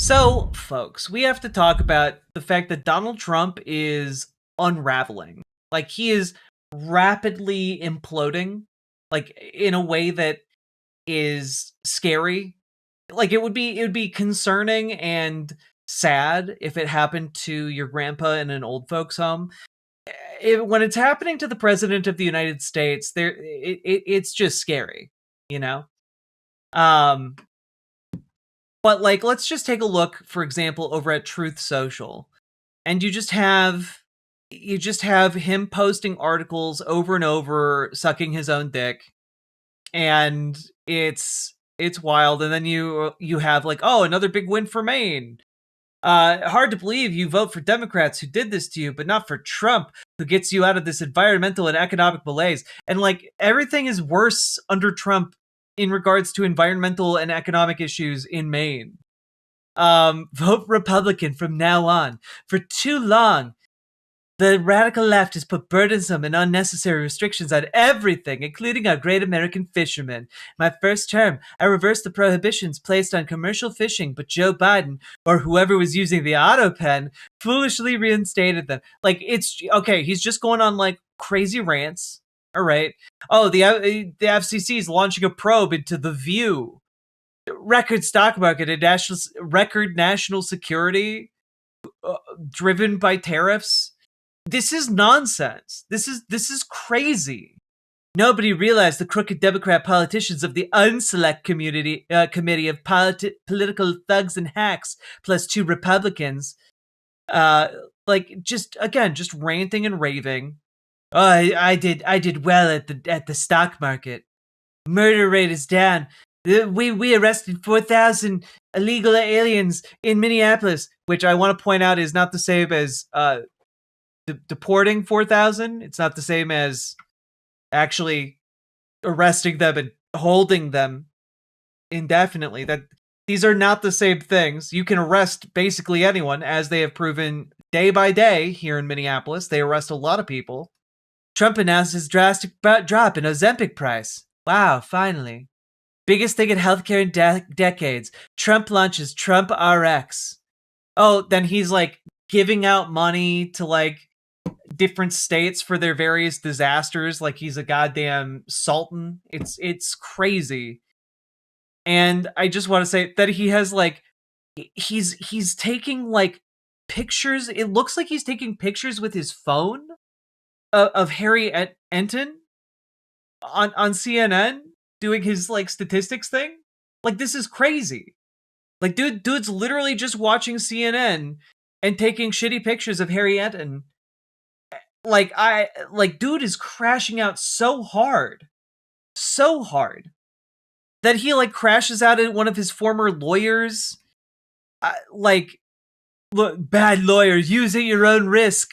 So, folks, we have to talk about the fact that Donald Trump is unraveling. Like, he is rapidly imploding, like, in a way that is scary. Like, it would be concerning and sad if it happened to your grandpa in an old folks home. When it's happening to the president of the United States, it's just scary, you know? Um, but like, let's just take a look, for example, over at Truth Social, and you just have him posting articles over and over, sucking his own dick, and it's wild. And then you have like, oh, another big win for Maine. Hard to believe you vote for Democrats who did this to you, but not for Trump, who gets you out of this environmental and economic malaise. And like, everything is worse under Trump in regards to environmental and economic issues in Maine. Vote Republican from now on. For too long, the radical left has put burdensome and unnecessary restrictions on everything, including our great American fishermen. My first term, I reversed the prohibitions placed on commercial fishing, but Joe Biden, or whoever was using the auto pen, foolishly reinstated them. Like, it's okay, he's just going on like crazy rants. All right. Oh, the FCC is launching a probe into The View. Record stock market and record national security, driven by tariffs. This is nonsense. This is crazy. Nobody realized the crooked Democrat politicians of the unselect committee of political thugs and hacks, plus two Republicans, uh, like, just ranting and raving. Oh, I did well at the stock market. Murder rate is down. We arrested 4,000 illegal aliens in Minneapolis, which I want to point out is not the same as deporting 4,000. It's not the same as actually arresting them and holding them indefinitely. That these are not the same things. You can arrest basically anyone, as they have proven day by day here in Minneapolis. They arrest a lot of people. Trump announces drastic drop in Ozempic price. Wow, finally. Biggest thing in healthcare in decades. Trump launches Trump RX. Oh, then he's like giving out money to like different states for their various disasters, like he's a goddamn sultan. It's crazy. And I just want to say that he has like he's taking like pictures. It looks like he's taking pictures with his phone of Harry Enton on CNN doing his like statistics thing. Like, this is crazy. Like, dude's literally just watching CNN and taking shitty pictures of Harry Enton. Dude is crashing out so hard that he like crashes out at one of his former lawyers. Like, look, bad lawyers, use at your own risk.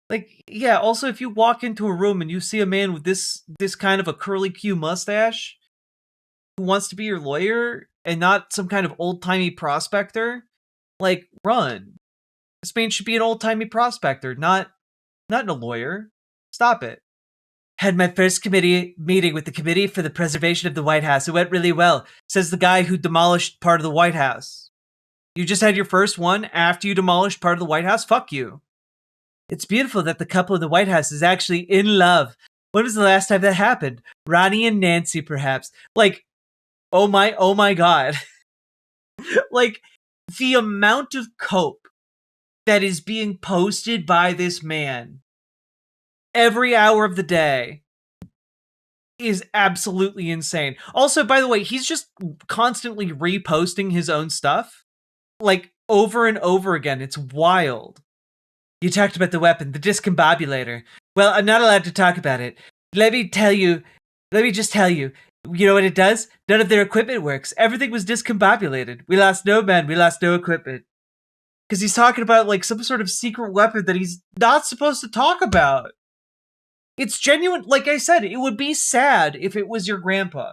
Like, yeah. Also, if you walk into a room and you see a man with this kind of a curly Q mustache who wants to be your lawyer and not some kind of old timey prospector, like, run. This man should be an old timey prospector, not a lawyer. Stop it. Had my first committee meeting with the Committee for the Preservation of the White House. It went really well, says the guy who demolished part of the White House. You just had your first one after you demolished part of the White House? Fuck you. It's beautiful that the couple in the White House is actually in love. When was the last time that happened? Ronnie and Nancy, perhaps. Like, oh my god. Like, the amount of cope that is being posted by this man every hour of the day is absolutely insane. Also, by the way, he's just constantly reposting his own stuff, like, over and over again. It's wild. You talked about the weapon, the discombobulator. Well, I'm not allowed to talk about it. Let me just tell you. You know what it does? None of their equipment works. Everything was discombobulated. We lost no men, we lost no equipment. Because he's talking about like some sort of secret weapon that he's not supposed to talk about. It's genuine. Like I said, it would be sad if it was your grandpa.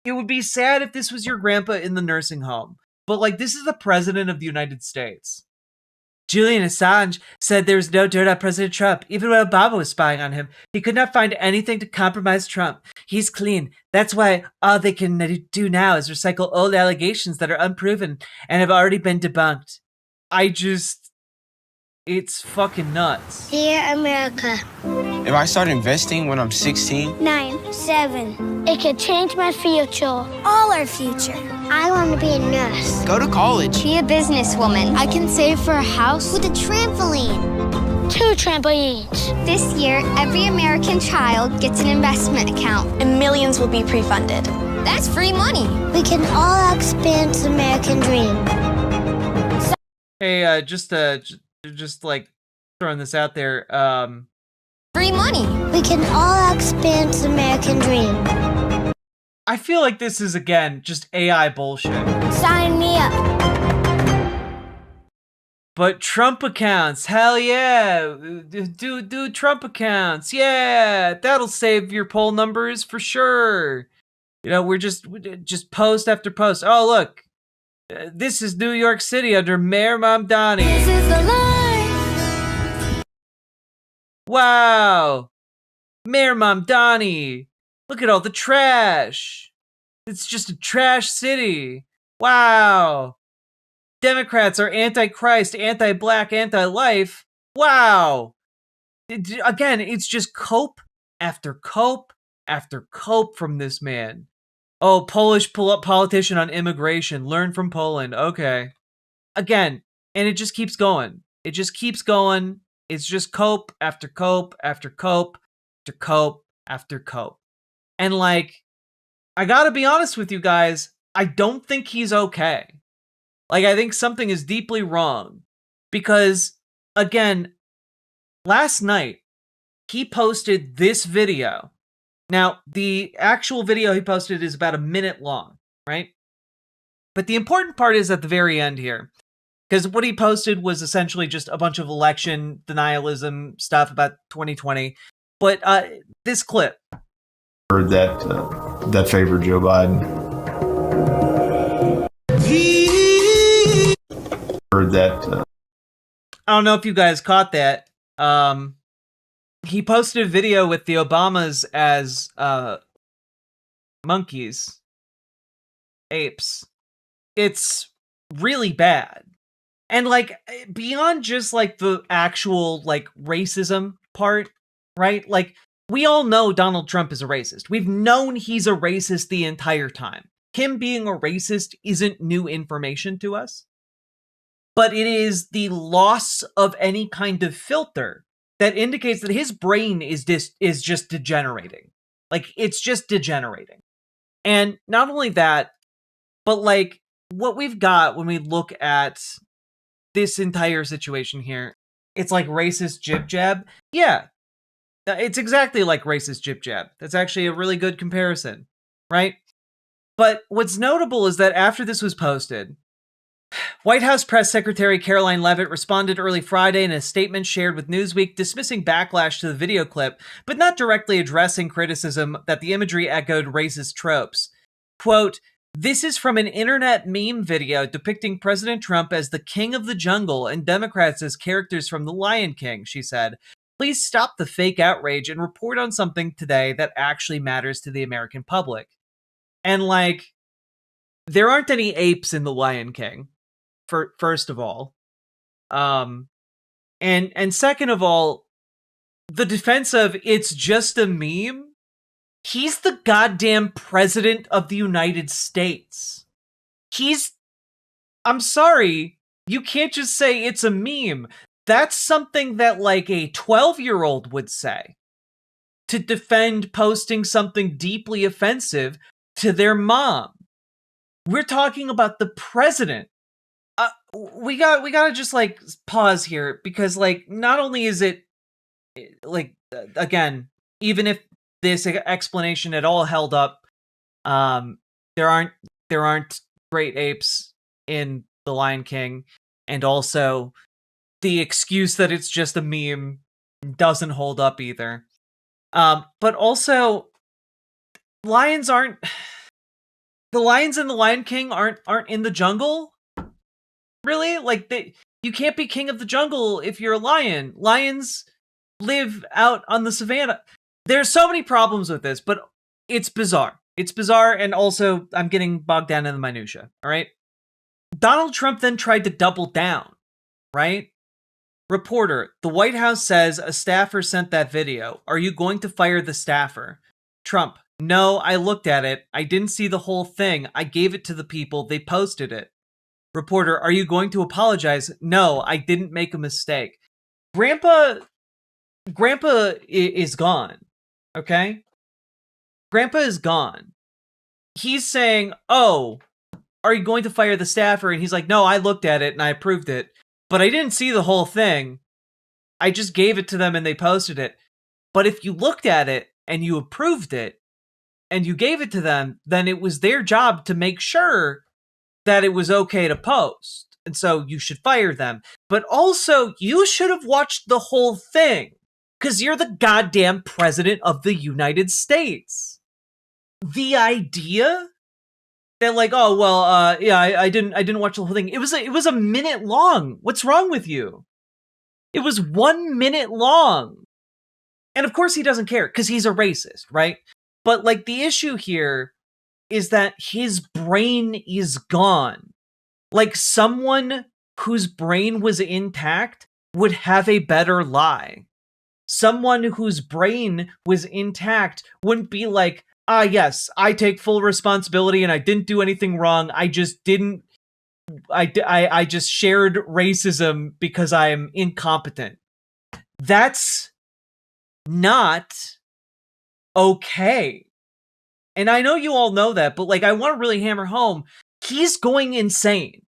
It would be sad if this was your grandpa in the nursing home. But like, this is the president of the United States. Julian Assange said there was no dirt on President Trump, even when Obama was spying on him. He could not find anything to compromise Trump. He's clean. That's why all they can do now is recycle old allegations that are unproven and have already been debunked. It's fucking nuts. Dear America. If I start investing when I'm 16? 9, 7. It could change my future. All our future. I want to be a nurse. Go to college. Be a businesswoman. I can save for a house with a trampoline. 2 trampolines. This year, every American child gets an investment account. And millions will be pre-funded. That's free money. We can all expand the American dream. Hey, just like throwing this out there, free money. We can all expand the American dream. I feel like this is, again, just AI bullshit. Sign me up. But Trump accounts, hell yeah. Do Trump accounts. Yeah, that'll save your poll numbers for sure. You know, we're just post after post. Oh, look. This is New York City under Mayor Mamdani. This is the life. Wow. Mayor Mamdani. Look at all the trash. It's just a trash city. Wow. Democrats are anti-Christ, anti-black, anti-life. Wow. Again, it's just cope after cope after cope from this man. Oh, Polish politician on immigration. Learn from Poland. Okay. Again, and it just keeps going. It just keeps going. It's just cope after cope after cope after cope after cope. And like, I gotta be honest with you guys, I don't think he's okay. Like, I think something is deeply wrong. Because, again, last night, he posted this video. Now, the actual video he posted is about a minute long, right? But the important part is at the very end here. Because what he posted was essentially just a bunch of election denialism stuff about 2020. But this clip. Heard that favored Joe Biden. Heard that. I don't know if you guys caught that. He posted a video with the Obamas as monkeys, apes. It's really bad. And like, beyond just like the actual like racism part, right? Like, we all know Donald Trump is a racist. We've known he's a racist the entire time. Him being a racist isn't new information to us. But it is the loss of any kind of filter that indicates that his brain is just degenerating. Like, it's just degenerating. And not only that, but like, what we've got when we look at this entire situation here, it's like racist jib-jab. Yeah, it's exactly like racist jib-jab. That's actually a really good comparison, right? But what's notable is that after this was posted, White House Press Secretary Caroline Leavitt responded early Friday in a statement shared with Newsweek, dismissing backlash to the video clip, but not directly addressing criticism that the imagery echoed racist tropes. Quote, "This is from an internet meme video depicting President Trump as the king of the jungle and Democrats as characters from The Lion King," she said. "Please stop the fake outrage and report on something today that actually matters to the American public." And like, there aren't any apes in The Lion King. First of all, and second of all, the defense of it's just a meme. He's the goddamn president of the United States. I'm sorry, you can't just say it's a meme. That's something that like a 12-year-old would say to defend posting something deeply offensive to their mom. We're talking about the president. We gotta just like pause here, because like, not only is it like, again, even if this explanation at all held up, there aren't great apes in The Lion King, and also the excuse that it's just a meme doesn't hold up either. But also, the lions in The Lion King aren't in the jungle. Really? Like, You can't be king of the jungle if you're a lion. Lions live out on the savannah. There's so many problems with this, but it's bizarre. It's bizarre, and also I'm getting bogged down in the minutia, all right? Donald Trump then tried to double down, right? Reporter, the White House says a staffer sent that video. Are you going to fire the staffer? Trump, no, I looked at it. I didn't see the whole thing. I gave it to the people. They posted it. Reporter, are you going to apologize? No, I didn't make a mistake. Grandpa is gone, okay? Grandpa is gone. He's saying, oh, are you going to fire the staffer? And he's like, no, I looked at it and I approved it, but I didn't see the whole thing. I just gave it to them and they posted it. But if you looked at it and you approved it and you gave it to them, then it was their job to make sure that it was okay to post. And so you should fire them. But also, you should have watched the whole thing, because you're the goddamn president of the United States. The idea that, like, oh, well, yeah, I didn't watch the whole thing. It was a minute long. What's wrong with you? It was 1 minute long. And of course he doesn't care, because he's a racist, right? But, like, the issue here is that his brain is gone. Like, someone whose brain was intact would have a better lie. Someone whose brain was intact wouldn't be like, ah, yes, I take full responsibility and I didn't do anything wrong. I just didn't, I just shared racism because I am incompetent. That's not okay. And I know you all know that, but, like, I want to really hammer home, he's going insane.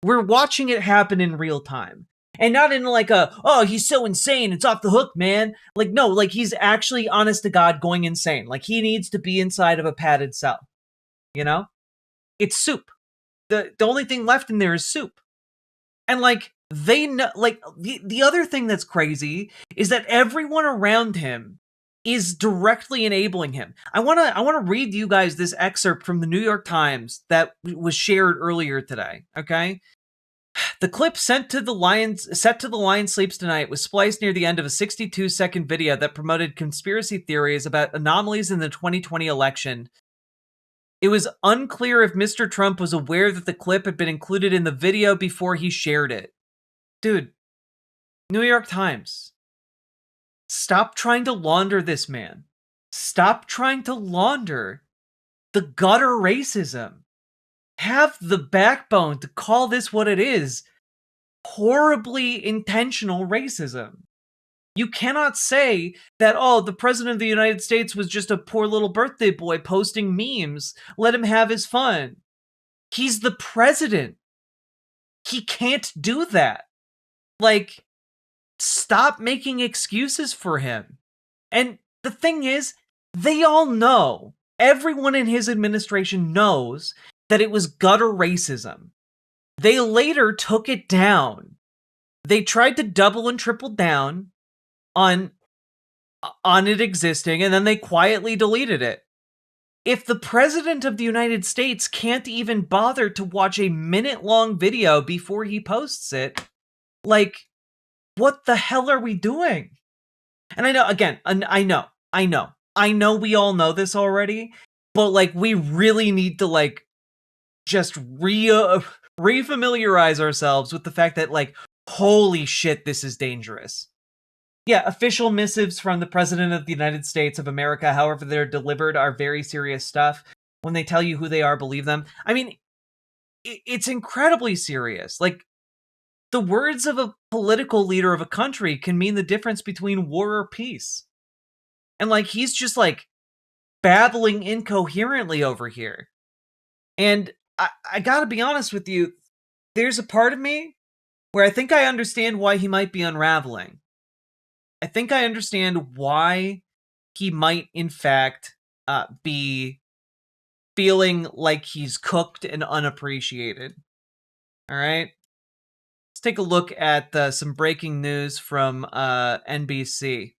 We're watching it happen in real time. And not in like a, oh, he's so insane, it's off the hook, man. Like, no, like, he's actually, honest to God, going insane. Like, he needs to be inside of a padded cell. You know? It's soup. The only thing left in there is soup. And, like, they know, like, the other thing that's crazy is that everyone around him is directly enabling him. I want to read you guys this excerpt from the New York Times that was shared earlier today, okay? The clip set to the Lion Sleeps Tonight was spliced near the end of a 62-second video that promoted conspiracy theories about anomalies in the 2020 election. It was unclear if Mr. Trump was aware that the clip had been included in the video before he shared it. Dude, New York Times, stop trying to launder this man. Stop trying to launder the gutter racism. Have the backbone to call this what it is. Horribly intentional racism. You cannot say that, oh, the president of the United States was just a poor little birthday boy posting memes. Let him have his fun. He's the president. He can't do that. Like, stop making excuses for him. And the thing is, they all know, everyone in his administration knows that it was gutter racism. They later took it down. They tried to double and triple down on it existing, and then they quietly deleted it. If the president of the United States can't even bother to watch a minute-long video before he posts it, like, what the hell are we doing? And I know, again, I know we all know this already, but, like, we really need to, like, just refamiliarize ourselves with the fact that, like, holy shit, this is dangerous. Yeah, official missives from the President of the United States of America, however they're delivered, are very serious stuff. When they tell you who they are, believe them. I mean, it's incredibly serious. Like, the words of a political leader of a country can mean the difference between war or peace. And, like, he's just, like, babbling incoherently over here. And I gotta be honest with you, there's a part of me where I think I understand why he might be unraveling. I think I understand why he might, in fact, be feeling like he's cooked and unappreciated. All right? Let's take a look at some breaking news from NBC.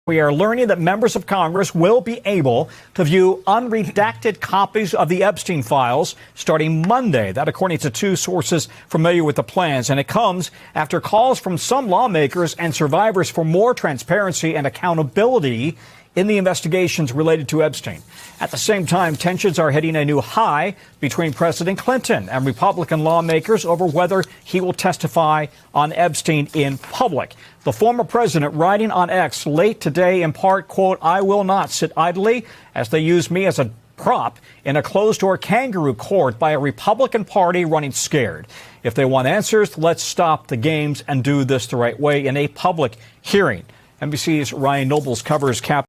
We are learning that members of Congress will be able to view unredacted copies of the Epstein files starting Monday. That, according to two sources familiar with the plans. And it comes after calls from some lawmakers and survivors for more transparency and accountability in the investigations related to Epstein. At the same time, tensions are hitting a new high between President Clinton and Republican lawmakers over whether he will testify on Epstein in public. The former president writing on X late today in part, quote, "I will not sit idly as they use me as a prop in a closed-door kangaroo court by a Republican Party running scared. If they want answers, let's stop the games and do this the right way in a public hearing." NBC's Ryan Nobles covers Cap.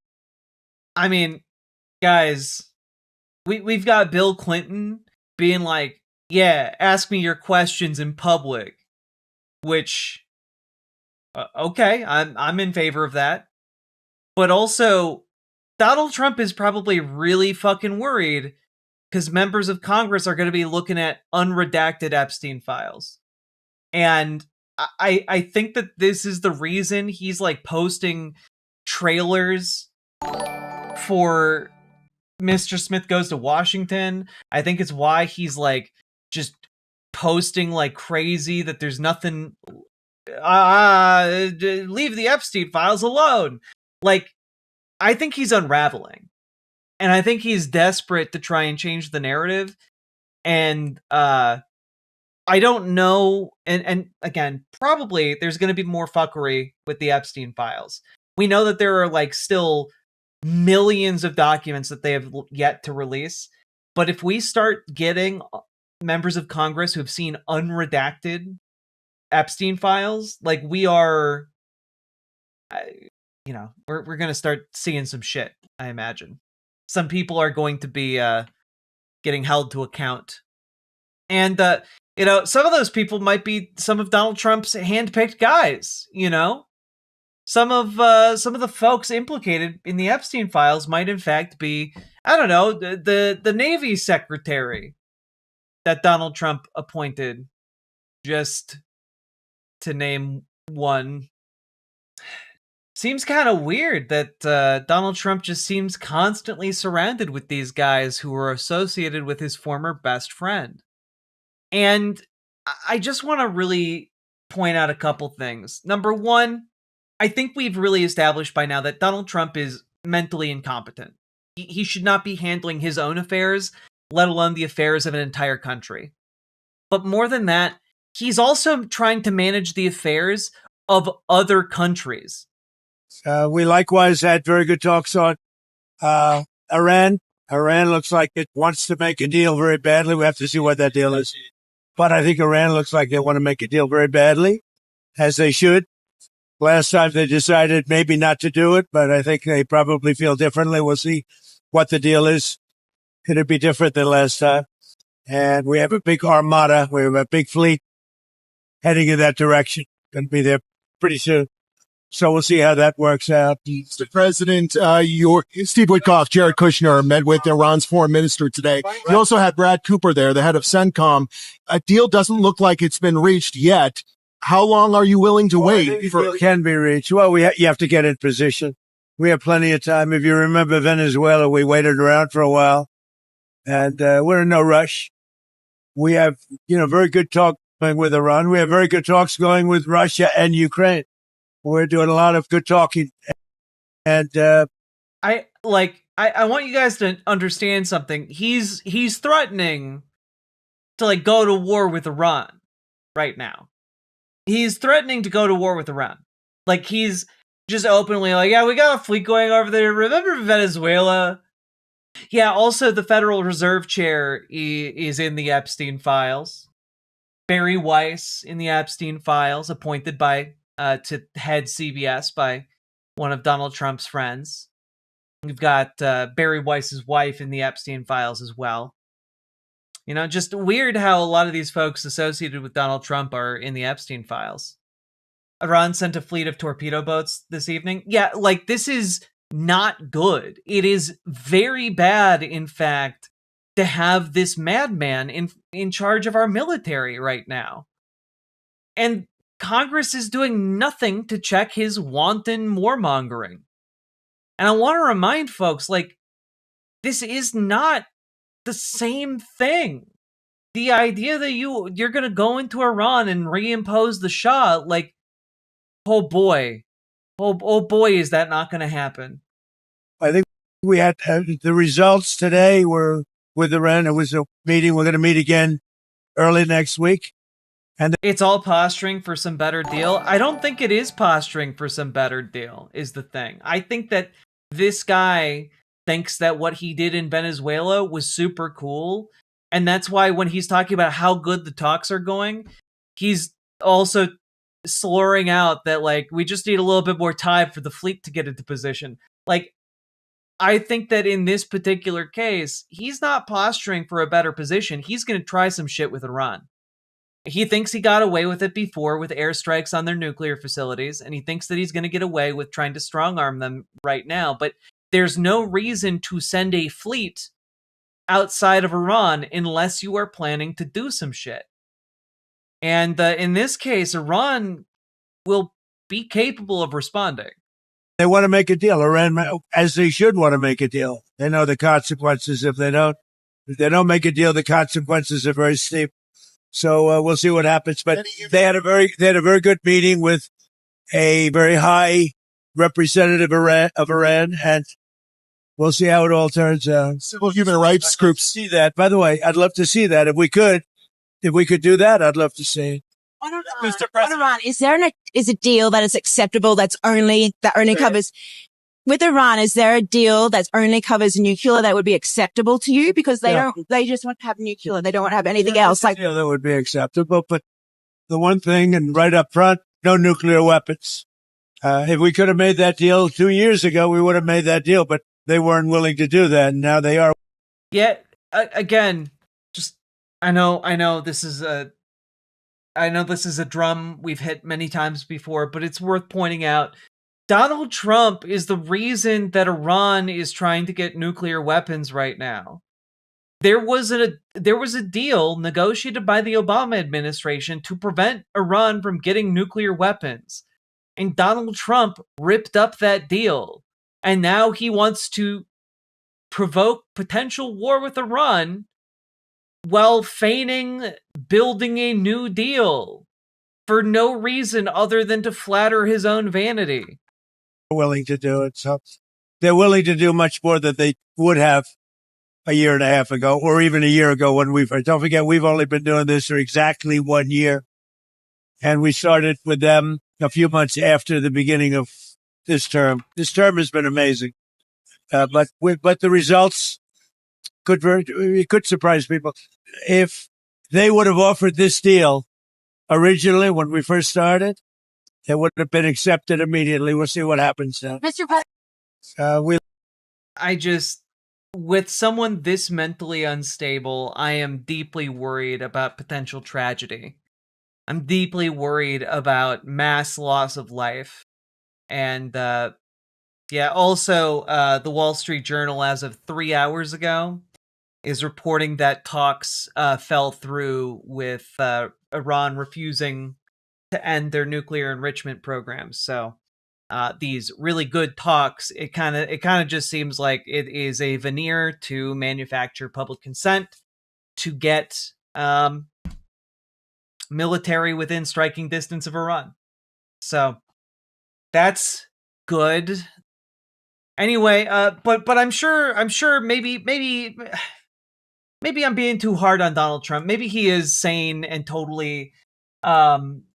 I mean, guys, we've got Bill Clinton being like, yeah, ask me your questions in public, which, okay, I'm in favor of that. But also, Donald Trump is probably really fucking worried because members of Congress are going to be looking at unredacted Epstein files. And I think that this is the reason he's like posting trailers for Mr. Smith Goes to Washington. I think it's why he's like just posting like crazy that there's nothing, leave the Epstein files alone. Like, I think he's unraveling, and I think he's desperate to try and change the narrative. And I don't know, and again, probably there's going to be more fuckery with the Epstein files. We know that there are like still millions of documents that they have yet to release. But if we start getting members of Congress who have seen unredacted Epstein files, like we are, we're going to start seeing some shit, I imagine. Some people are going to be getting held to account. And, some of those people might be some of Donald Trump's handpicked guys, Some of the folks implicated in the Epstein files might in fact be, I don't know, the Navy secretary that Donald Trump appointed, just to name one. Seems kind of weird that Donald Trump just seems constantly surrounded with these guys who are associated with his former best friend. And I just want to really point out a couple things. Number one, I think we've really established by now that Donald Trump is mentally incompetent. He should not be handling his own affairs, let alone the affairs of an entire country. But more than that, he's also trying to manage the affairs of other countries. We likewise had very good talks on Iran. Iran looks like it wants to make a deal very badly. We have to see what that deal is. But I think Iran looks like they want to make a deal very badly, as they should. Last time they decided maybe not to do it, but I think they probably feel differently. We'll see what the deal is. It'll be different than last time. And we have a big armada. We have a big fleet heading in that direction. Going to be there pretty soon. So we'll see how that works out. Mr. President, Steve Witkoff, Jared Kushner met with Iran's foreign minister today. You also had Brad Cooper there, the head of CENTCOM. A deal doesn't look like it's been reached yet. How long are you willing to wait? It can be reached. Well, you have to get in position. We have plenty of time. If you remember Venezuela, we waited around for a while, and we're in no rush. We have, very good talk going with Iran. We have very good talks going with Russia and Ukraine. We're doing a lot of good talking. And I want you guys to understand something. He's threatening to go to war with Iran right now. He's threatening to go to war with Iran. He's just openly yeah, we got a fleet going over there. Remember Venezuela? Yeah, also the Federal Reserve Chair is in the Epstein files. Barry Weiss in the Epstein files, appointed by to head CBS by one of Donald Trump's friends. We've got Barry Weiss's wife in the Epstein files as well. Just weird how a lot of these folks associated with Donald Trump are in the Epstein files. Iran sent a fleet of torpedo boats this evening. Yeah, this is not good. It is very bad, in fact, to have this madman in charge of our military right now. And Congress is doing nothing to check his wanton warmongering. And I want to remind folks, like, this is not the same thing. The idea that you're going to go into Iran and reimpose the Shah, like, oh boy. Oh boy, is that not going to happen. I think we had the results today were with Iran. It was a meeting. We're going to meet again early next week. And it's all posturing for some better deal. I don't think it is posturing for some better deal, is the thing. I think that this guy thinks that what he did in Venezuela was super cool. And that's why when he's talking about how good the talks are going, he's also slurring out that, like, we just need a little bit more time for the fleet to get into position. Like, I think that in this particular case, he's not posturing for a better position. He's going to try some shit with Iran. He thinks he got away with it before with airstrikes on their nuclear facilities, and he thinks that he's going to get away with trying to strong-arm them right now. But there's no reason to send a fleet outside of Iran unless you are planning to do some shit. And in this case, Iran will be capable of responding. They want to make a deal. Iran, as they should want to make a deal. They know the consequences if they don't. If they don't make a deal, the consequences are very steep. So we'll see what happens. But they had a very good meeting with a very high representative of Iran, and we'll see how it all turns out. Civil human rights groups see that. By the way, I'd love to see that if we could do that. I'd love to see it. Mr. President, Iran, is a deal that is acceptable that only covers? With Iran, is there a deal that only covers nuclear that would be acceptable to you? Because they just want to have nuclear. They don't want to have anything else. Like, that would be acceptable. But the one thing, and right up front, no nuclear weapons. If we could have made that deal 2 years ago, we would have made that deal, but they weren't willing to do that. And now they are. Yeah. Again, just, I know this is a drum we've hit many times before, but it's worth pointing out. Donald Trump is the reason that Iran is trying to get nuclear weapons right now. There was a deal negotiated by the Obama administration to prevent Iran from getting nuclear weapons. And Donald Trump ripped up that deal. And now he wants to provoke potential war with Iran while feigning building a new deal for no reason other than to flatter his own vanity. Willing to do it. So they're willing to do much more than they would have a year and a half ago, or even a year ago when don't forget, we've only been doing this for exactly 1 year. And we started with them a few months after the beginning of this term. This term has been amazing. But the results could surprise people. If they would have offered this deal originally when we first started, it would have been accepted immediately. We'll see what happens now. Mr. President, with someone this mentally unstable, I am deeply worried about potential tragedy. I'm deeply worried about mass loss of life. And also the Wall Street Journal, as of 3 hours ago, is reporting that talks fell through with Iran refusing to end their nuclear enrichment programs. So these really good talks, it kind of just seems like it is a veneer to manufacture public consent to get military within striking distance of Iran. So that's good. Anyway, but I'm sure maybe I'm being too hard on Donald Trump. Maybe he is sane and totally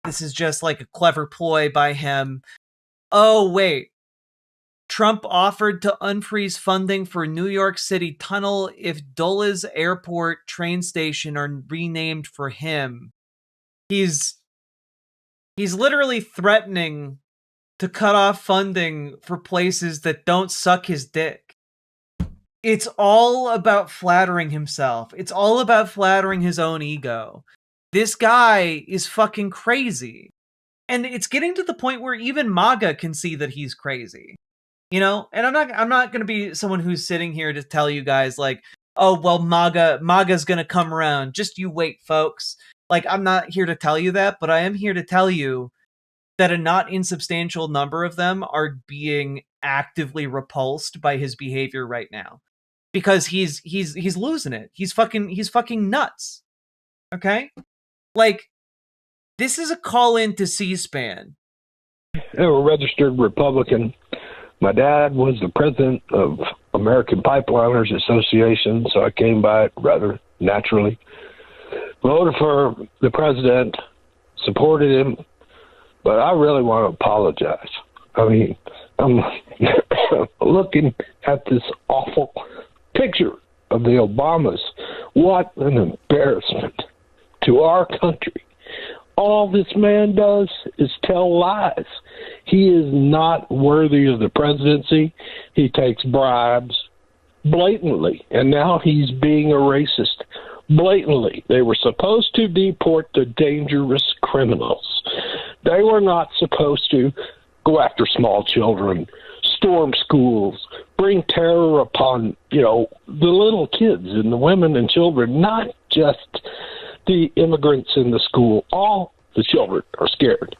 this is just like a clever ploy by him. Oh, wait. Trump offered to unfreeze funding for New York City tunnel if Dulles Airport train station are renamed for him. He's literally threatening to cut off funding for places that don't suck his dick. It's all about flattering himself. It's all about flattering his own ego. This guy is fucking crazy. And it's getting to the point where even MAGA can see that he's crazy. You know? And I'm not going to be someone who's sitting here to tell you guys like, oh, well, MAGA's going to come around. Just you wait, folks. Like, I'm not here to tell you that, but I am here to tell you that a not insubstantial number of them are being actively repulsed by his behavior right now, because he's losing it. He's fucking nuts. Okay? Like, this is a call in to C-SPAN. I'm a registered Republican. My dad was the president of American Pipeliners Association, so I came by it rather naturally. Voted for the president, supported him, but I really want to apologize. I mean, I'm looking at this awful picture of the Obamas. What an embarrassment to our country. All this man does is tell lies. He is not worthy of the presidency. He takes bribes blatantly, and now he's being a racist blatantly. They were supposed to deport the dangerous criminals. They were not supposed to go after small children, storm schools, bring terror upon, the little kids and the women and children, not just the immigrants in the school. All the children are scared.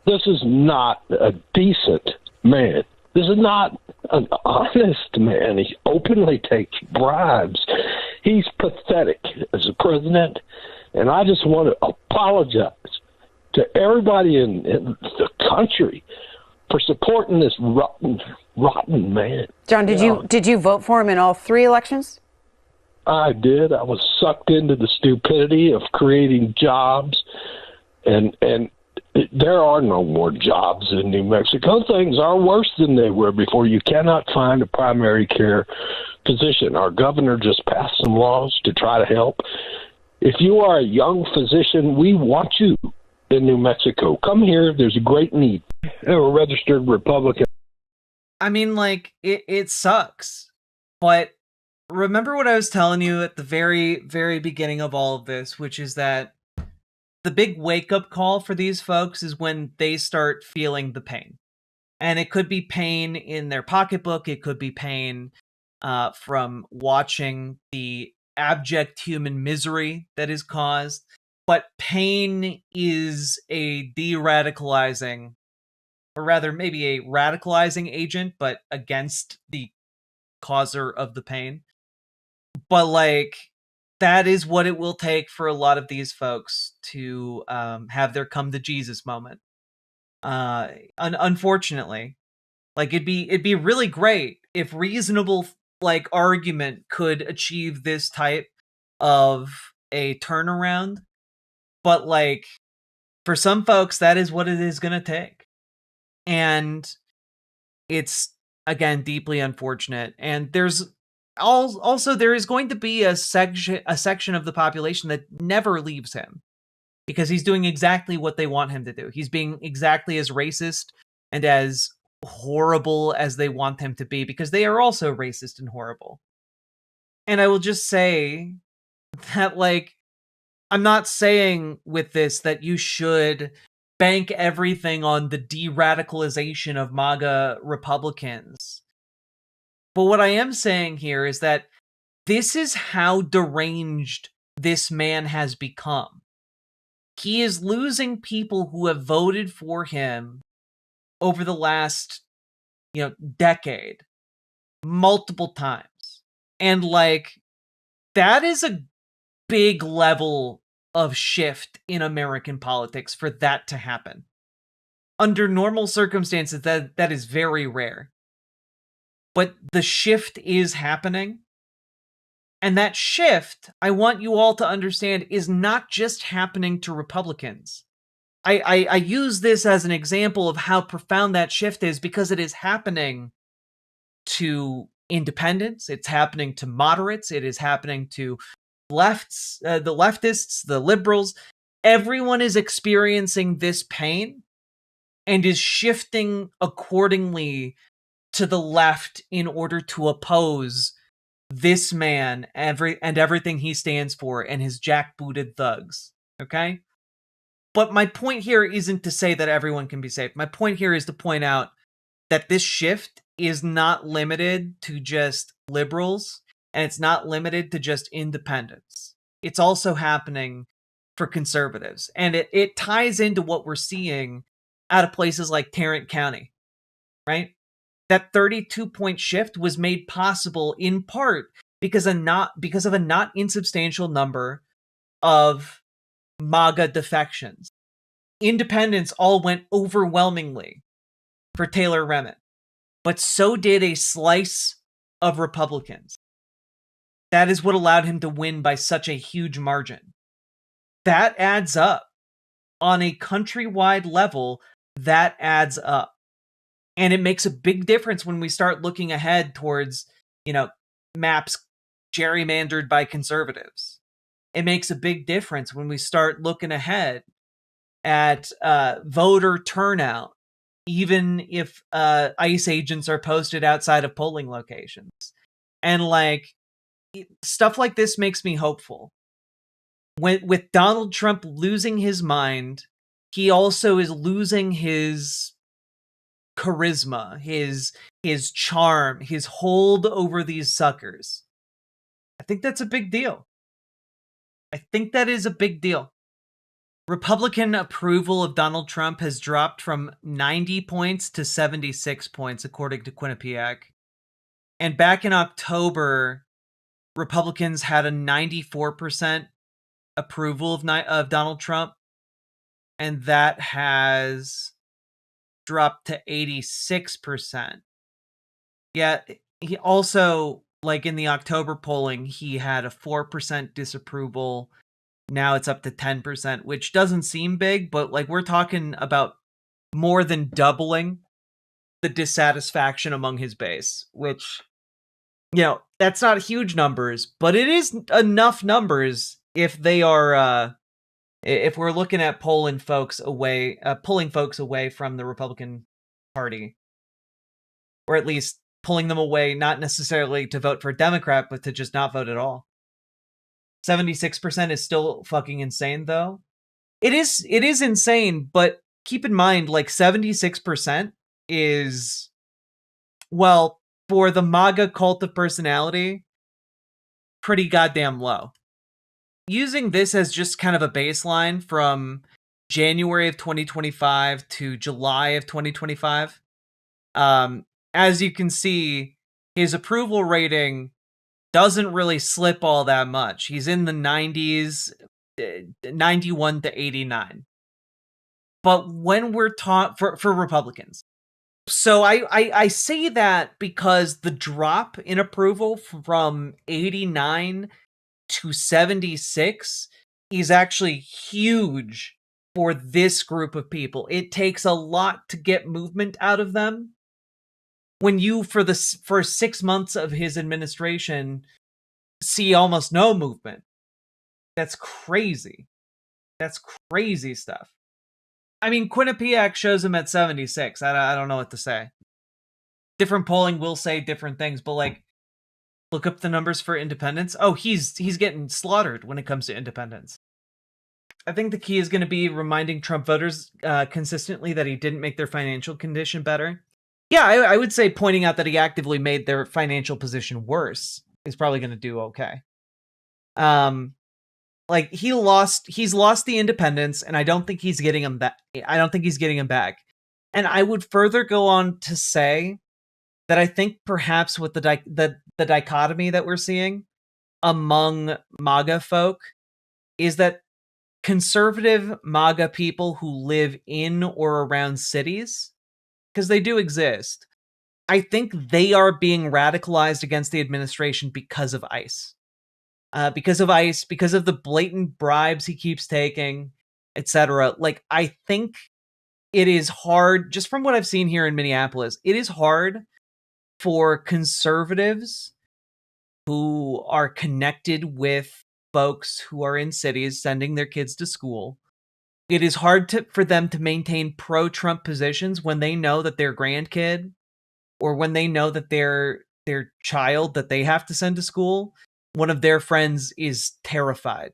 This is not a decent man. This is not an honest man. He openly takes bribes. He's pathetic as a president, and I just want to apologize to everybody in the country for supporting this rotten man. John, did you vote for him in all 3 elections? I did. I was sucked into the stupidity of creating jobs, and there are no more jobs in New Mexico. Things are worse than they were before. You cannot find a primary care physician. Our governor just passed some laws to try to help. If you are a young physician, we want you in New Mexico. Come here. There's a great need. I'm a registered Republican. I mean, like, it sucks, but remember what I was telling you at the very, very beginning of all of this, which is that the big wake-up call for these folks is when they start feeling the pain. And it could be pain in their pocketbook, it could be pain from watching the abject human misery that is caused, but pain is a de-radicalizing, or rather maybe a radicalizing agent, but against the causer of the pain. But, like, that is what it will take for a lot of these folks to have their come to Jesus moment. Unfortunately, like, it'd be really great if reasonable, like, argument could achieve this type of a turnaround. But, like, for some folks, that is what it is going to take. And it's, again, deeply unfortunate. And there's also, there is going to be a section of the population that never leaves him, because he's doing exactly what they want him to do. He's being exactly as racist and as horrible as they want him to be, because they are also racist and horrible. And I will just say that, like, I'm not saying with this that you should bank everything on the de-radicalization of MAGA Republicans. But what I am saying here is that this is how deranged this man has become. He is losing people who have voted for him over the last, decade, multiple times. And, like, that is a big level of shift in American politics for that to happen. Under normal circumstances, that is very rare. But the shift is happening. And that shift, I want you all to understand, is not just happening to Republicans. I use this as an example of how profound that shift is, because it is happening to independents, it's happening to moderates, it is happening to the leftists, the liberals. Everyone is experiencing this pain and is shifting accordingly to the left in order to oppose this man and everything he stands for and his jackbooted thugs. Okay? But my point here isn't to say that everyone can be safe. My point here is to point out that this shift is not limited to just liberals, and it's not limited to just independents. It's also happening for conservatives. And it ties into what we're seeing out of places like Tarrant County, right? That 32-point shift was made possible in part because of a not insubstantial number of MAGA defections. Independents all went overwhelmingly for Taylor Remmett, but so did a slice of Republicans. That is what allowed him to win by such a huge margin. That adds up. On a countrywide level, that adds up. And it makes a big difference when we start looking ahead towards, maps gerrymandered by conservatives. It makes a big difference when we start looking ahead at voter turnout, even if ICE agents are posted outside of polling locations. And stuff like this makes me hopeful. With Donald Trump losing his mind, he also is losing his charisma, his charm, his hold over these suckers. I think that's a big deal. I think that is a big deal. Republican approval of Donald Trump has dropped from 90 points to 76 points, according to Quinnipiac. And back in October, Republicans had a 94% approval of Donald Trump, and that has dropped to 86%. Yet he also, in the October polling, he had a 4% disapproval. Now it's up to 10%, which doesn't seem big, but we're talking about more than doubling the dissatisfaction among his base, which, that's not huge numbers, but it is enough numbers if they are, if we're looking at pulling folks away from the Republican Party, or at least pulling them away, not necessarily to vote for a Democrat, but to just not vote at all. 76% is still fucking insane, though. It is insane, but keep in mind, 76% is, well, for the MAGA cult of personality, pretty goddamn low. Using this as just kind of a baseline from January of 2025 to July of 2025, as you can see, his approval rating doesn't really slip all that much. He's in the 90s, 91 to 89. But when we're for Republicans. So I say that because the drop in approval from 89 to 76 is actually huge for this group of people. It takes a lot to get movement out of them. When you, for the first 6 months of his administration, see almost no movement. That's crazy. That's crazy stuff. I mean, Quinnipiac shows him at 76. I don't know what to say. Different polling will say different things, but look up the numbers for independents. Oh, he's getting slaughtered when it comes to independents. I think the key is going to be reminding Trump voters consistently that he didn't make their financial condition better. Yeah, I would say pointing out that he actively made their financial position worse is probably going to do okay. He's lost the independents, and I don't think he's getting them back. I don't think he's getting them back. And I would further go on to say that I think perhaps with the dichotomy that we're seeing among MAGA folk is that conservative MAGA people who live in or around cities, because they do exist, I think they are being radicalized against the administration because of ICE. Because of ICE, because of the blatant bribes he keeps taking, etc. I think it is hard, just from what I've seen here in Minneapolis, it is hard for conservatives who are connected with folks who are in cities sending their kids to school. It is hard for them to maintain pro-Trump positions when they know that their grandkid, or when they know that their child that they have to send to school, one of their friends is terrified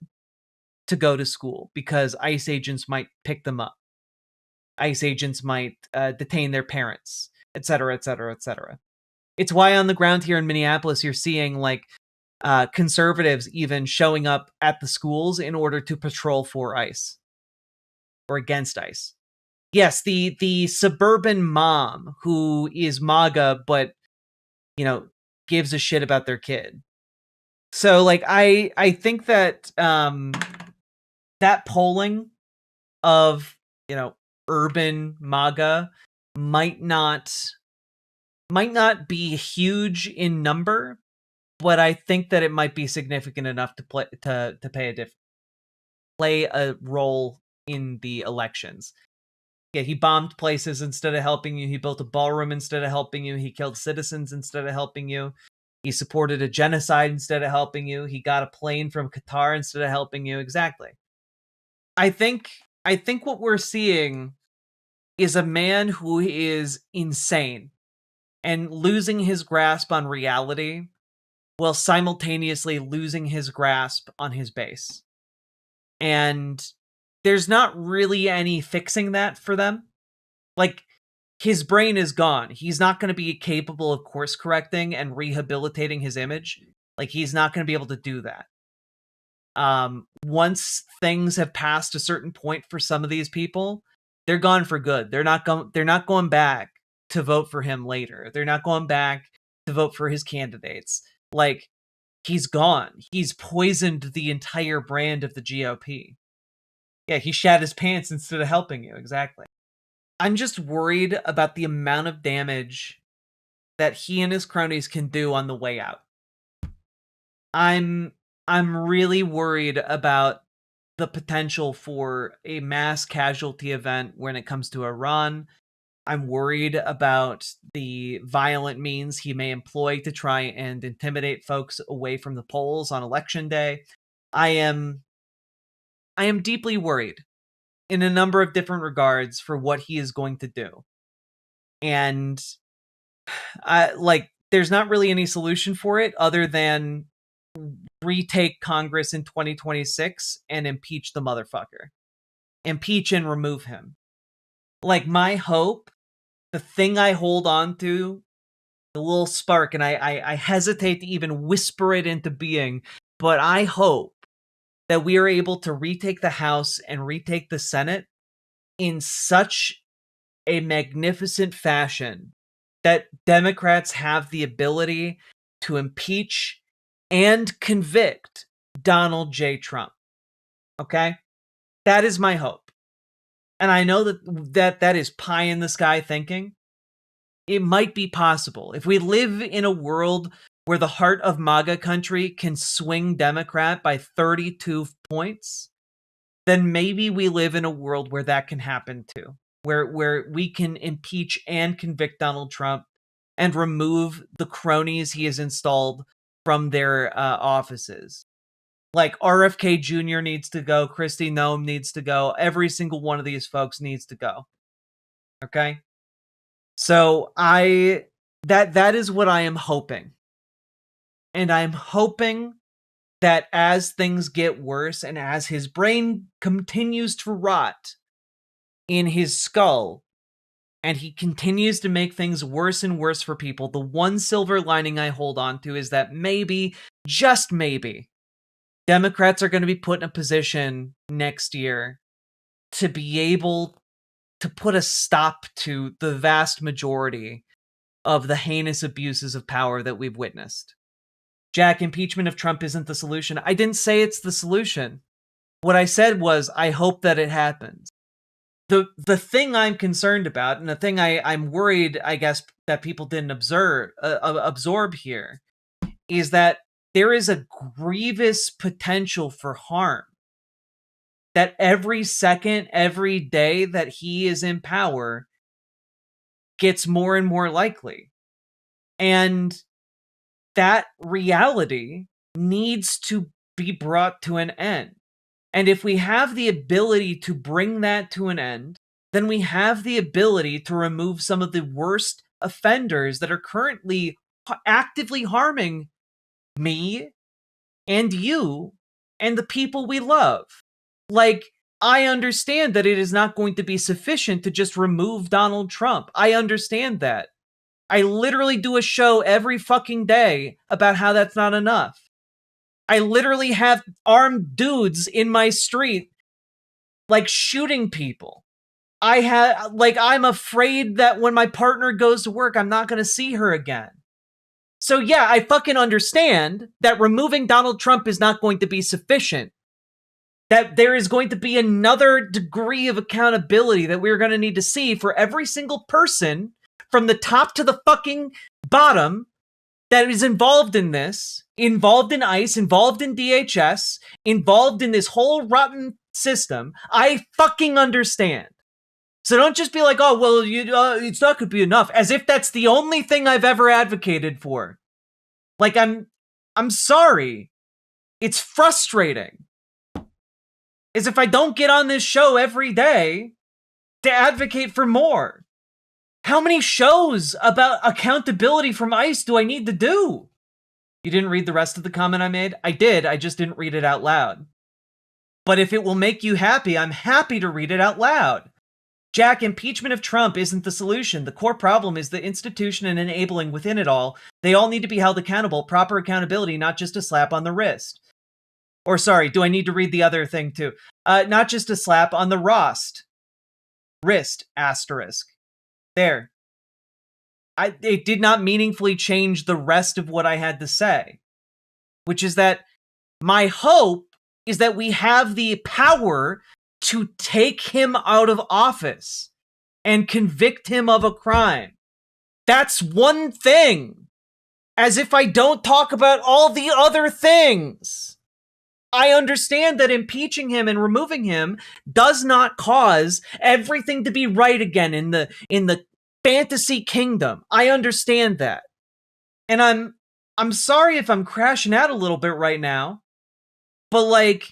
to go to school because ICE agents might pick them up. ICE agents might detain their parents, etc., etc., etc. It's why on the ground here in Minneapolis, you're seeing conservatives even showing up at the schools in order to patrol for ICE or against ICE. Yes, the suburban mom who is MAGA, but, you know, gives a shit about their kid. So, like, I think that that polling of, you know, urban MAGA might not be huge in number, but I think that it might be significant enough to play a role in the elections. Yeah, he bombed places instead of helping you. He built a ballroom instead of helping you. He killed citizens instead of helping you. He supported a genocide instead of helping you. He got a plane from Qatar instead of helping you. Exactly. I think what we're seeing is a man who is insane and losing his grasp on reality while simultaneously losing his grasp on his base. And there's not really any fixing that for them. Like, his brain is gone. He's not going to be capable of course correcting and rehabilitating his image. Like, he's not going to be able to do that. Once things have passed a certain point for some of these people, they're gone for good. They're not going back to vote for him later. They're not going back to vote for his candidates. Like, he's gone. He's poisoned the entire brand of the GOP. Yeah, he shat his pants instead of helping you. Exactly. I'm just worried about the amount of damage that he and his cronies can do on the way out. I'm really worried about the potential for a mass casualty event when it comes to Iran. I'm worried about the violent means he may employ to try and intimidate folks away from the polls on election day. I am deeply worried in a number of different regards for what he is going to do. And there's not really any solution for it other than retake Congress in 2026 and impeach the motherfucker. Impeach and remove him. Like, my hope, the thing I hold on to, the little spark, and I hesitate to even whisper it into being, but I hope that we are able to retake the House and retake the Senate in such a magnificent fashion that Democrats have the ability to impeach and convict Donald J. Trump. Okay? That is my hope. And I know that is pie in the sky thinking. It might be possible. If we live in a world where the heart of MAGA country can swing Democrat by 32 points, then maybe we live in a world where that can happen too. Where we can impeach and convict Donald Trump and remove the cronies he has installed from their offices. Like, RFK Jr. needs to go. Kristi Noem needs to go. Every single one of these folks needs to go. Okay? So that is what I am hoping. And I'm hoping that as things get worse and as his brain continues to rot in his skull, and he continues to make things worse and worse for people, the one silver lining I hold on to is that maybe, just maybe, Democrats are going to be put in a position next year to be able to put a stop to the vast majority of the heinous abuses of power that we've witnessed. Jack, impeachment of Trump isn't the solution. I didn't say it's the solution. What I said was, I hope that it happens. The thing I'm concerned about, and the thing I'm worried, I guess, that people didn't absorb here, is that there is a grievous potential for harm. That every second, every day that he is in power gets more and more likely. And that reality needs to be brought to an end. And if we have the ability to bring that to an end, then we have the ability to remove some of the worst offenders that are currently actively harming me and you and the people we love. Like, I understand that it is not going to be sufficient to just remove Donald Trump. I understand that. I literally do a show every fucking day about how that's not enough. I literally have armed dudes in my street, like, shooting people. I'm afraid that when my partner goes to work, I'm not going to see her again. So yeah, I fucking understand that removing Donald Trump is not going to be sufficient. That there is going to be another degree of accountability that we're going to need to see for every single person from the top to the fucking bottom that is involved in this, involved in ICE, involved in DHS, involved in this whole rotten system. I fucking understand. So don't just be like, oh, well, it's not going to be enough, as if that's the only thing I've ever advocated for. Like, I'm sorry. It's frustrating. As if I don't get on this show every day to advocate for more. How many shows about accountability from ICE do I need to do? You didn't read the rest of the comment I made? I did, I just didn't read it out loud. But if it will make you happy, I'm happy to read it out loud. Jack, impeachment of Trump isn't the solution. The core problem is the institution and enabling within it all. They all need to be held accountable. Proper accountability, not just a slap on the wrist. Or sorry, do I need to read the other thing too? Not just a slap on the wrist, asterisk. There. It did not meaningfully change the rest of what I had to say. Which is that my hope is that we have the power to take him out of office and convict him of a crime. That's one thing. As if I don't talk about all the other things. I understand that impeaching him and removing him does not cause everything to be right again in the fantasy kingdom. I understand that. And I'm sorry if I'm crashing out a little bit right now, but like,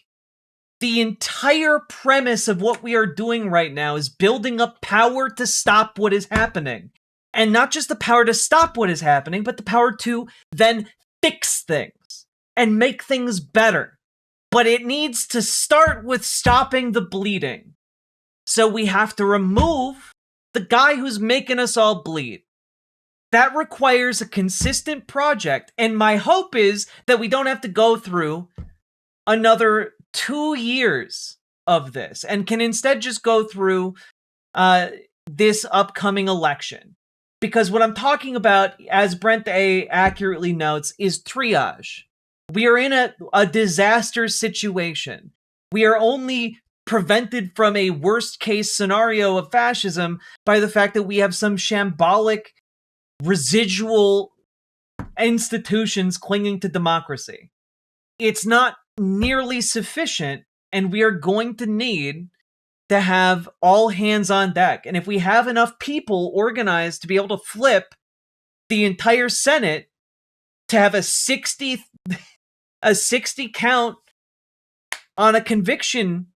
the entire premise of what we are doing right now is building up power to stop what is happening. And not just the power to stop what is happening, but the power to then fix things and make things better. But it needs to start with stopping the bleeding. So we have to remove the guy who's making us all bleed. That requires a consistent project. And my hope is that we don't have to go through another 2 years of this and can instead just go through this upcoming election. Because what I'm talking about, as Brent A. accurately notes, is triage. We are in a disaster situation. We are only prevented from a worst case scenario of fascism by the fact that we have some shambolic residual institutions clinging to democracy. It's not nearly sufficient, and we are going to need to have all hands on deck. And if we have enough people organized to be able to flip the entire Senate to have a 60 count on a conviction,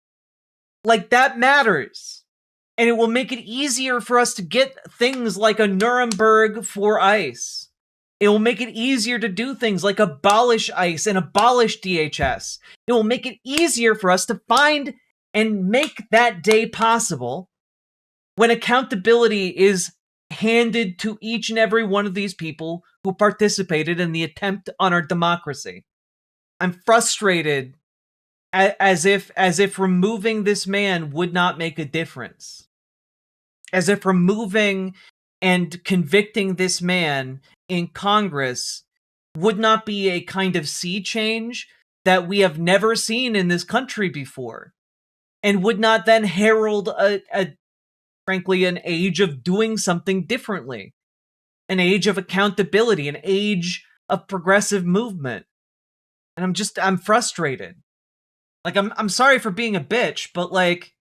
like, that matters. And it will make it easier for us to get things like a Nuremberg for ICE. It will make it easier to do things like abolish ICE and abolish DHS. It will make it easier for us to find and make that day possible when accountability is handed to each and every one of these people who participated in the attempt on our democracy. I'm frustrated as if removing this man would not make a difference. As if removing and convicting this man in Congress would not be a kind of sea change that we have never seen in this country before, and would not then herald frankly, an age of doing something differently, an age of accountability, an age of progressive movement. And I'm frustrated. Like, I'm sorry for being a bitch, but like,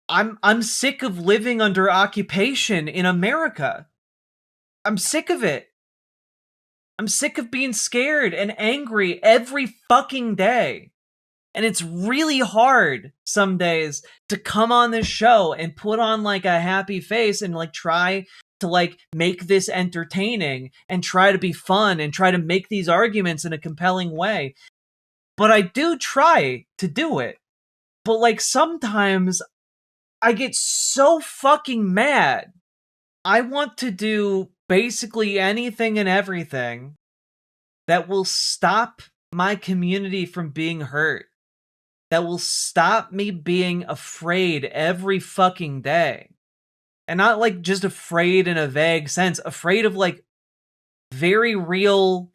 I'm sick of living under occupation in America. I'm sick of it. I'm sick of being scared and angry every fucking day. And it's really hard some days to come on this show and put on like a happy face and like try to like make this entertaining and try to be fun and try to make these arguments in a compelling way. But I do try to do it. But like, sometimes I get so fucking mad. I want to do basically anything and everything that will stop my community from being hurt, that will stop me being afraid every fucking day. And not like just afraid in a vague sense, afraid of like very real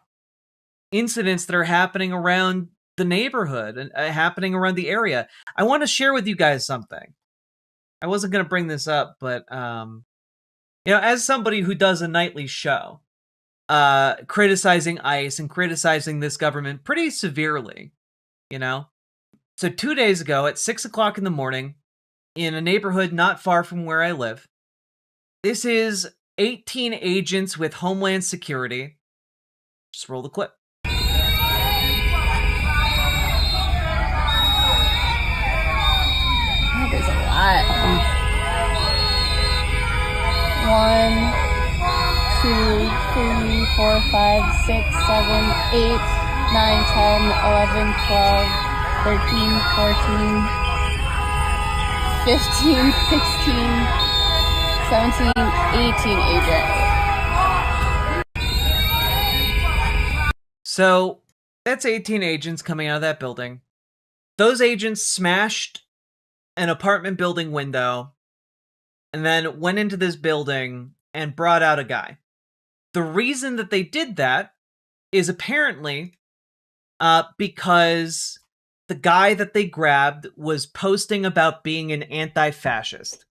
incidents that are happening around the neighborhood and happening around the area. I want to share with you guys something. I wasn't going to bring this up, but as somebody who does a nightly show, criticizing ICE and criticizing this government pretty severely, So 2 days ago at 6 o'clock in the morning, in a neighborhood not far from where I live, this is 18 agents with Homeland Security. Just roll the clip. That is a lot. 1, 2, 3, 4, 5, 6, 7, 8, 9, 10, 11, 12, 13, 14, 15, 16, 17, 18 agents. So that's 18 agents coming out of that building. Those agents smashed an apartment building window and then went into this building and brought out a guy. The reason that they did that is apparently because the guy that they grabbed was posting about being an anti-fascist.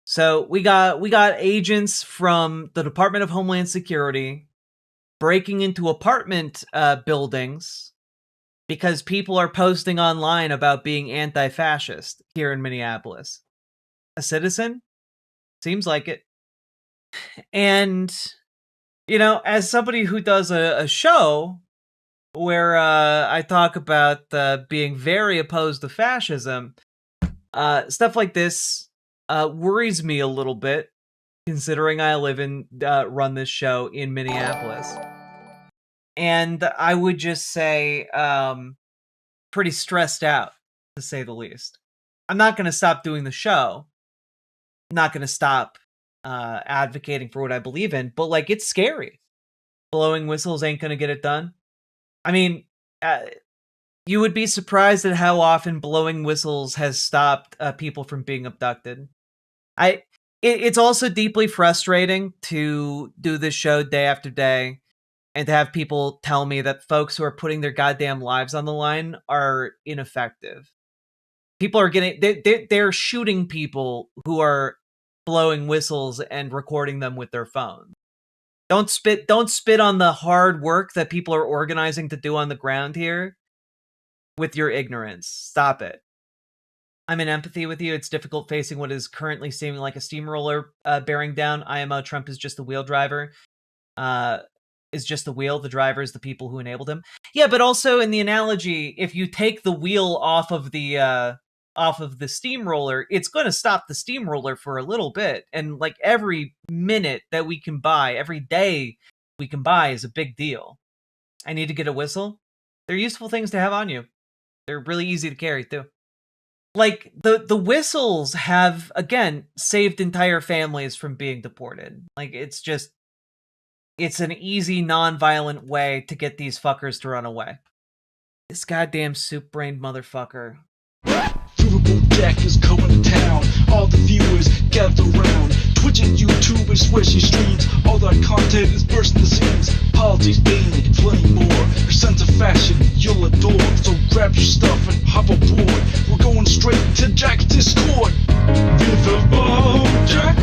So we got agents from the Department of Homeland Security breaking into apartment buildings because people are posting online about being anti-fascist here in Minneapolis. A citizen? Seems like it. And, as somebody who does a show where I talk about being very opposed to fascism, stuff like this worries me a little bit, considering I live and run this show in Minneapolis. And I would just say pretty stressed out, to say the least. I'm not going to stop doing the show. I'm not going to stop advocating for what I believe in, but it's scary. Blowing whistles ain't going to get it done. I mean, you would be surprised at how often blowing whistles has stopped people from being abducted. It's also deeply frustrating to do this show day after day and to have people tell me that folks who are putting their goddamn lives on the line are ineffective. People are they're shooting people who are blowing whistles and recording them with their phone. Don't spit on the hard work that people are organizing to do on the ground here with your ignorance. Stop it. I'm in empathy with you. It's difficult facing what is currently seeming like a steamroller bearing down. IMO Trump is just the wheel driver. Is just the wheel. The driver is the people who enabled him. Yeah, but also in the analogy, if you take the wheel off of the steamroller, it's going to stop the steamroller for a little bit. And every minute that we can buy, every day we can buy is a big deal. I need to get a whistle. They're useful things to have on you. They're really easy to carry too. The whistles have, again, saved entire families from being deported. It's an easy, non-violent way to get these fuckers to run away. This goddamn soup-brained motherfucker. Riverboat Jack is going to town. All the viewers gather round. Twitch and YouTube is where she streams. All that content is bursting the seams. Politics, dating, plenty more. Her sense of fashion you'll adore. So grab your stuff and hop aboard. We're going straight to Jack's Discord. Riverboat Jack.